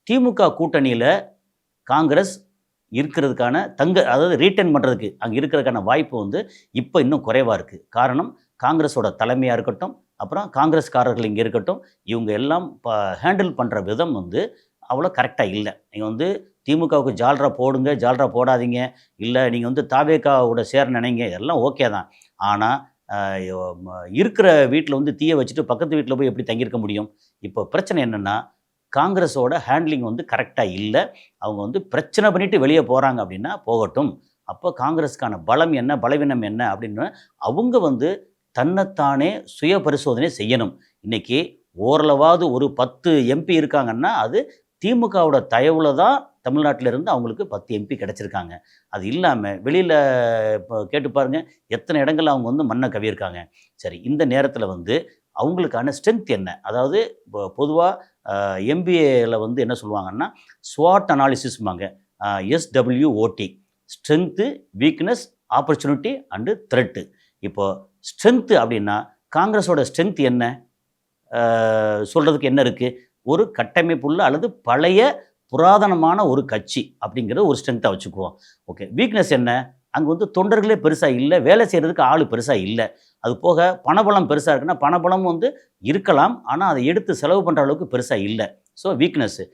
திமுக கூட்டணியில் காங்கிரஸ் இருக்கிறதுக்கான அதாவது ரீட்டைன் பண்ணுறதுக்கு அங்கே இருக்கிறதுக்கான வாய்ப்பு வந்து இப்போ இன்னும் குறைவாக இருக்குது. காரணம், காங்கிரஸோட தலைமையாக இருக்கட்டும், அப்புறம் காங்கிரஸ்காரர்கள் இங்கே இருக்கட்டும், இவங்க எல்லாம் ஹேண்டில் பண்ணுற விதம் வந்து அவ்வளோ கரெக்டாக இல்லை. நீங்கள் வந்து திமுகவுக்கு ஜால்ரா போடுங்க, ஜால்ரா போடாதீங்க, இல்லை நீங்கள் வந்து தாவேகாவோட சேர நினைங்க, எல்லாம் ஓகே தான். ஆனால் இருக்கிற வீட்டில் வந்து தீயை வச்சுட்டு பக்கத்து வீட்டில் போய் எப்படி தங்கியிருக்க முடியும்? இப்போ பிரச்சனை என்னென்னா, காங்கிரஸோட ஹேண்ட்லிங் வந்து கரெக்டாக இல்லை. அவங்க வந்து பிரச்சனை பண்ணிவிட்டு வெளியே போகிறாங்க அப்படின்னா போகட்டும். அப்போ காங்கிரஸுக்கான பலம் என்ன, பலவீனம் என்ன அப்படின்னு அவங்க வந்து தன்னைத்தானே சுய பரிசோதனை செய்யணும். இன்றைக்கி ஓரளவாவது ஒரு 10 எம்பி இருக்காங்கன்னா அது திமுகவோட தயவில் தான் தமிழ்நாட்டிலிருந்து அவங்களுக்கு 10 எம்பி கிடச்சிருக்காங்க. அது இல்லாமல் வெளியில் இப்போ கேட்டு பாருங்கள், எத்தனை இடங்கள் அவங்க வந்து மண்ணை கவியிருக்காங்க. சரி, இந்த நேரத்தில் வந்து அவங்களுக்கான ஸ்ட்ரென்த் என்ன? அதாவது இப்போ பொதுவாக எம்பிஏல வந்து என்ன சொல்லுவாங்கன்னா ஸ்வாட் அனாலிசிஸ்மாங்க. SWOT, strength, weakness, opportunity and thread. இப்போது ஸ்ட்ரென்த்து அப்படின்னா காங்கிரஸோட ஸ்ட்ரென்த் என்ன சொல்கிறதுக்கு என்ன இருக்குது? ஒரு கட்டமைப்புள்ள அல்லது பழைய புராதனமான ஒரு கட்சி அப்படிங்கிற ஒரு ஸ்ட்ரென்த்தை வச்சுக்குவோம். ஓகே, வீக்னஸ் என்ன? அங்கே வந்து தொண்டர்களே பெருசாக இல்லை, வேலை செய்கிறதுக்கு ஆள் பெருசாக இல்லை. அது போக பணபலம் பெருசாக இருக்குன்னா பணபலம் வந்து இருக்கலாம், ஆனால் அதை எடுத்து செலவு பண்ணுற அளவுக்கு பெருசாக இல்லை. So weakness.